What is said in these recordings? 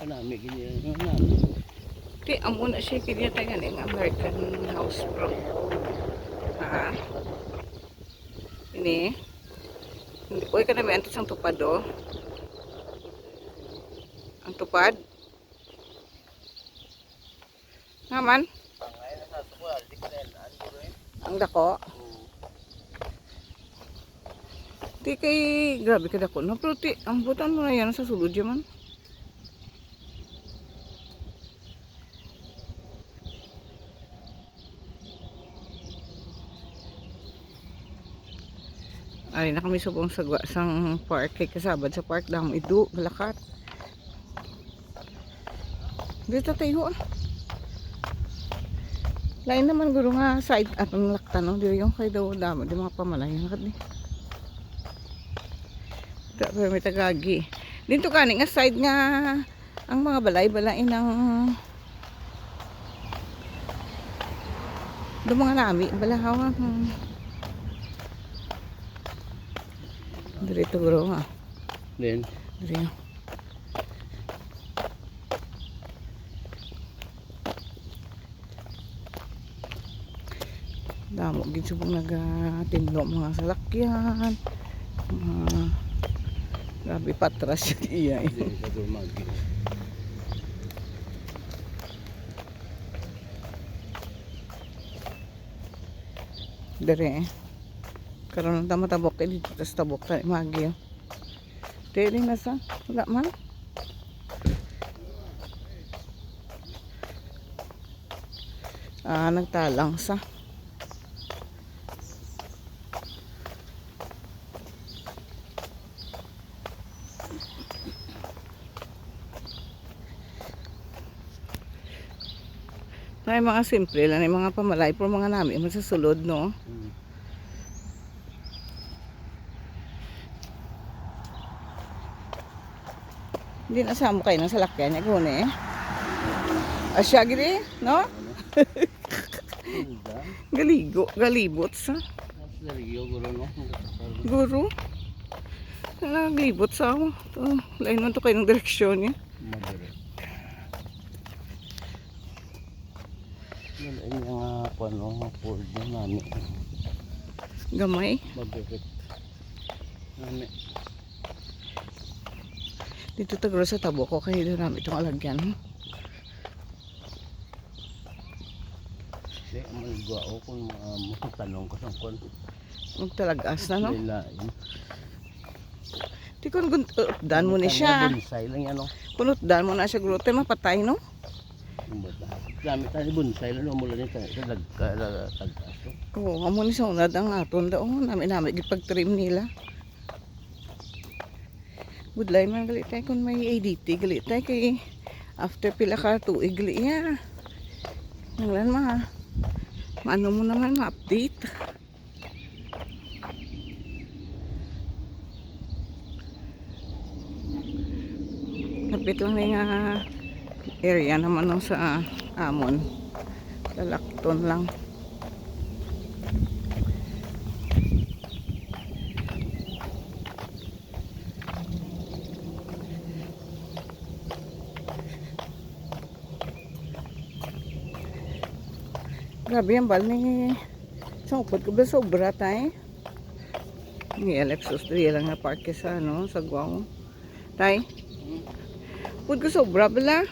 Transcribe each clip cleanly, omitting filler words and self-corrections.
Kanami ganyan yung namin. Di, amo na siya kanya tayo ng American House Pro. Ha? Ini. Uy, ka namin antos ang tupad, oh. Ang tupad. Naman. Ang dako. Di kay, grabe ka dako. No, pero ti, ang butan mo na yan sa sulod dyan man. Ay na kami subong sagwa sang park kay kasabad sa park dam idu galakat. Dito tayo ah. Lain naman guro nga side atong laktan no diri yung kay daw damo di mga pamalayan kat ni. Da pero may tagagi. Dito kani nga side nga ang mga balay-balay ng do mga nami balahaw. Dito guro ha. Then, Dito. Damo gid subong nagatindlo mga salakyan. Grabe patras yung iya. then sa Durmagi. Dere. Karon ta matabok kay dito tas tabok ta magi. Dere na sa wala man. Nagtalang sa. Na mga simple lang, mga pamalay pero mga nami man sa sulod no. Hindi na sa mo kayo ng salakyan niya kung eh. Asya gini, no? Galigo, galibot sa. Lariyo guro no. Guru. Naglibot sa ako. Lain man to kayo ng direksyon niya. Madere. Yan ay mga pano Ford na nami. Gamay. Mabibit. Nami. Dito tagro sa tabo ko kaya doon namin itong alagyan. Di, malugwa ako kung tanong ko sa kon. Magtalagas na no? Lilain. Di ko dan mo ni siya. Bonsai lang yan no. Kunutdan mo na siya guro. Tayo mapatay no? Gamit tayo bonsai lang no. Mula nito sa tagkas. Oo, amo ni sa unad ang aton daw. Namin gipag-trim nila. Budlay man gali tayo kung may ADT. Gali tayo kay after pila ka tuig gali ya. Nanglan maano mo naman ma-update. Lapit lang na yung area naman nung sa Amon. Lalakton lang. Grabe yan bal ni sangkot ko ba sobra tayo. Ni Alexos diri lang nga parke sa ano sa Guao. Tay. Pud ko sobra bala.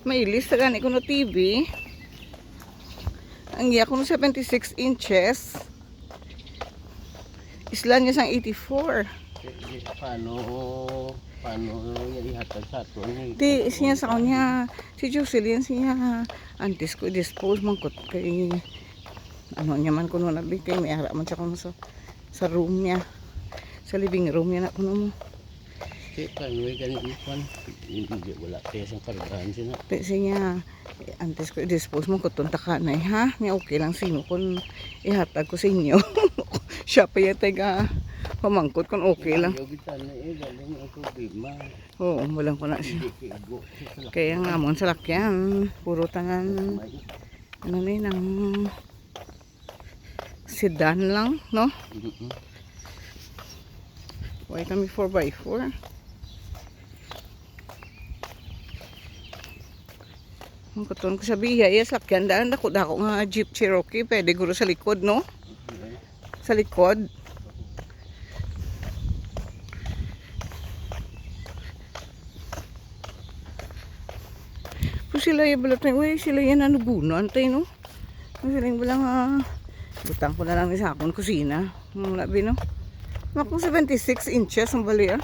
Mailis sa gani ko no TV. Ang iya ko no 76 inches. Isla niya sang 84. Paano ihatag sa ato ni? Di siya sa kanya si Jocelyn siya antes ko dispose man ko kay ano niya man kuno nabi kay may ara man siya kuno sa room niya. Sa living room niya na kuno mo. Di paano ganito pan? Hindi wala kaya sang kargahan siya. Di siya antes ko dispose man ko tunta ka na ha. Ni okay lang sino kun ihatag ko sa inyo. Siya pa yata ga pamangkot kung okay lang. Oo, walang ko na siya. Kaya nga mo sa lakyan, puro tangan ano ni ng sedan lang, no? Why kami 4x4? Ang katon ko sa biya, sakyan daan dako nga Jeep Cherokee, pwede guro sa likod, no? Sa likod. So sila yung balat na, uy, sila yan nanugunan tayo, no? Sila yung balang, butang ko na lang sa akong kusina. Labi, no? Makong 76 inches ang bali, ah.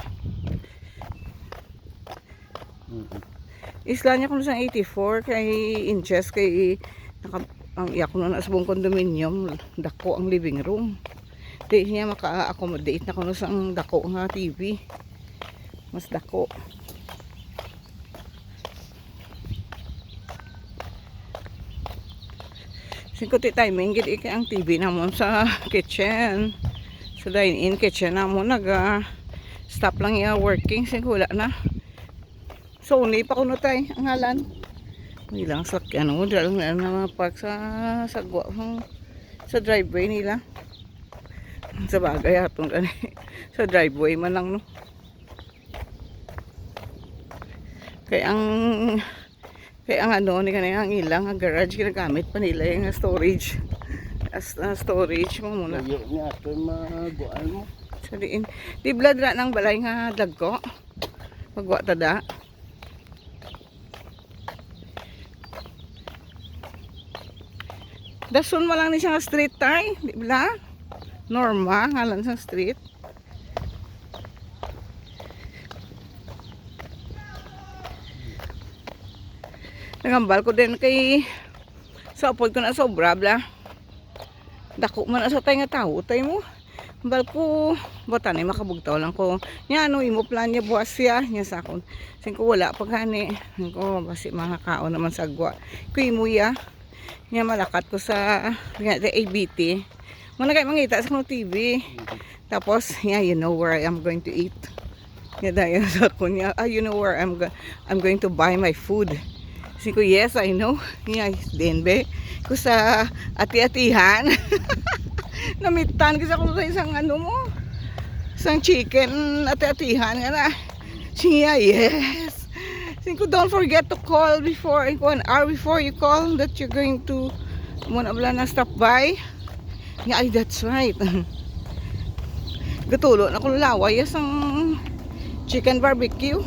Isla niya kung saan 84 kay inches kay ang iyak ko na sa buong condominium dako ang living room. Di niya maka-accommodate na kuno sa ang dako nga TV. Mas dako. Singko ti timing gid kay ang TV namon sa kitchen. Sa dine-in kitchen namon stop lang ya working singko wala na. Sony pa kuno tay ang halan. May lang sakyan mo dala na park sa sagwa sa driveway nila. Sa bagay atong gani sa driveway man lang, no. Kaya ang ano ni kanina ang ilang garage ginagamit pa nila yung storage. As storage mo muna. Layo niya ato maguan mo. Sa diin. Di blad ra nang balay nga dagko. Pagwa tada. Dason mo lang ni siya nga street tay, di ba? Norma, ngalan sa street. Nagambal ko din kay sa upod ko na sobra bla. Dako man sa tay nga tao tay mo. Bal ko bota ni makabugtaw lang ko. Nya ano imo plan niya buwas siya nya sa akon. Sin ko wala paghani. Ko basi mga kaon naman sa agwa. Kuy mo ya. Nya malakat ko sa ABT. Muna kay mangita sa kuno TV. Tapos yeah, you know where I am going to eat. Nya dayon sa kunya, you know where I'm going to buy my food. Sin ko yes, I know. Nya denbe ko sa ati-atihan. Namitan kasi ako sa isang ano mo. Isang chicken ati-atihan nga na. Siya yes. Think don't forget to call before 1 hour before you call that you're going to muna bala na stop by. Yeah, that's right. Gatulo na kung laway ang chicken barbecue.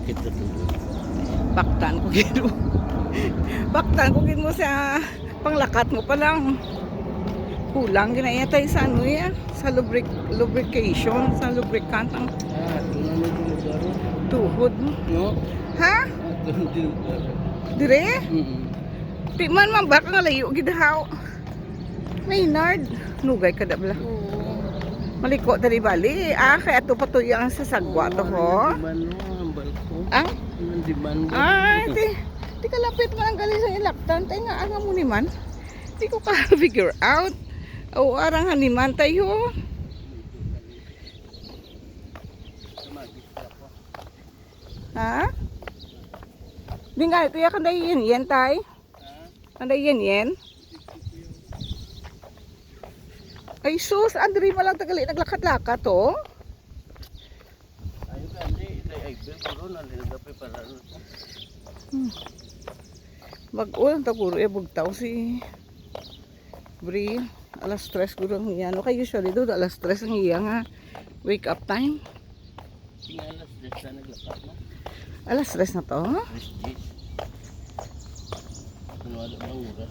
Kita tulo. Baktan ko gino. Baktan ko gino mo sa panglakat mo pa lang. Kulang ginaya tayo sa ano yan. Sa lubrication, sa lubricant ang Ito na may lugar. tuhod mo. No? Ha? Ito na lugar. Dire? Di man man baka nga layo gidahaw. Maynard. Nugay ka da bala. Maliko tadi bali. Kaya ito patuyang sa sagwa to ho. Diman no, hambal ko. Ang? Diman mo. Di kalapit man ang galing sa ilaktan. Tayo nga aga mo ni man. Di ko ka-figure out. O arang haniman tayo. Ha? Di nga ito ya kanday yan tay. Kanday yan. Ay sus, andri malang tagali naglakat-lakat to. Ayo ka hindi, ay bel na nagapi para. Bag-o ta puro bugtaw si Bri. Alas 3 guro ang iya. No kay usually do alas 3 ang iya nga wake up time. Tinga alas 10 na naglakat na. Alas 3 na to. Ano wala bang oras?